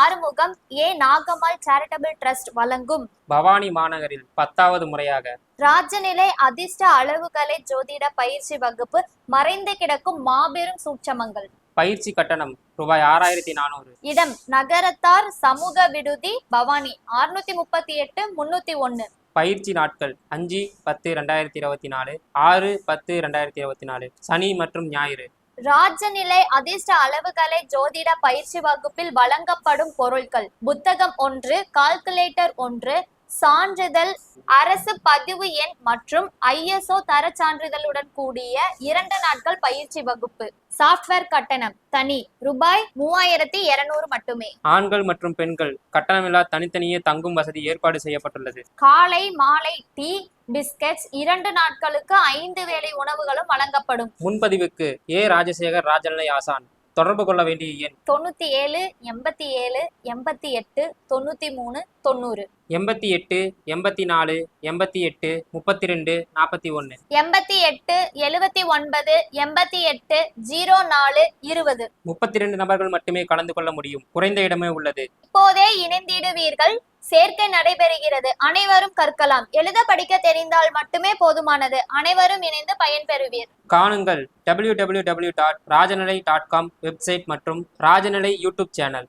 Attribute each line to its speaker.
Speaker 1: ஆறுமுகம் ஏ Nagammal charitable trust வழங்கும்
Speaker 2: பவானி மாநகரில் 10வது முறையாக
Speaker 1: ராஜநிலை அதிர்ஷ்ட அளவுகளை ஜோதிட பயிற்சி வகுப்பு. மறைந்து கிடக்கும் மாபெரும் சூட்சமங்கள்.
Speaker 2: பயிற்சி கட்டணம் ரூபாய் 6400.
Speaker 1: இடம் நகரத்தார் சமூக விடுதி பவானி 638 301.
Speaker 2: பயிற்சி நாட்கள் 5/10/2024, 6/10/2024, சனி மற்றும் ஞாயிறு.
Speaker 1: ராஜநிலை அதிர்ஷ்ட அளவுகளை ஜோதிட பயிற்சி வகுப்பில் வழங்கப்படும் பொருட்கள்: புத்தகம் 1, கால்குலேட்டர் 1, சான்றிதழ், அரசு பதிவு எண் மற்றும் ISO தர சான்றிதழுடன் கூடிய 2 நாட்கள் பயிற்சி வகுப்பு. சாப்ட்வேர் கட்டணம் தனி ரூபாய் 3200 மட்டுமே.
Speaker 2: ஆண்கள் மற்றும் பெண்கள் கட்டணமில்லா தனித்தனியே தங்கும் வசதி ஏற்பாடு செய்யப்பட்டுள்ளது.
Speaker 1: காலை மாலை டீ, பிஸ்கெட்ஸ் 2 நாட்களுக்கு 5 வேளை உணவுகளும் வழங்கப்படும்.
Speaker 2: முன்பதிவுக்கு ஏ ராஜசேகர் ராஜநிலை ஆசான். தொடர்பு கொள்ள வேண்டிய எண்
Speaker 1: 97 87 88 93 90,
Speaker 2: 88 84 88 32 41,
Speaker 1: 88 79 88 04 20.
Speaker 2: 32 நபர்கள் மட்டுமே கலந்து கொள்ள முடியும். குறைந்த இடமே உள்ளது.
Speaker 1: இப்போதே இணைந்திடுவீர்கள். சேர்க்கை நடைபெறுகிறது. அனைவரும் கற்கலாம். எழுத படிக்க தெரிந்தால் மட்டுமே போதுமானது. அனைவரும் இணைந்து பயன்பெறுவீர்.
Speaker 2: காணுங்கள் www.rajanilai.com வெப்சைட் மற்றும் ராஜநிலை யூடியூப் சேனல்.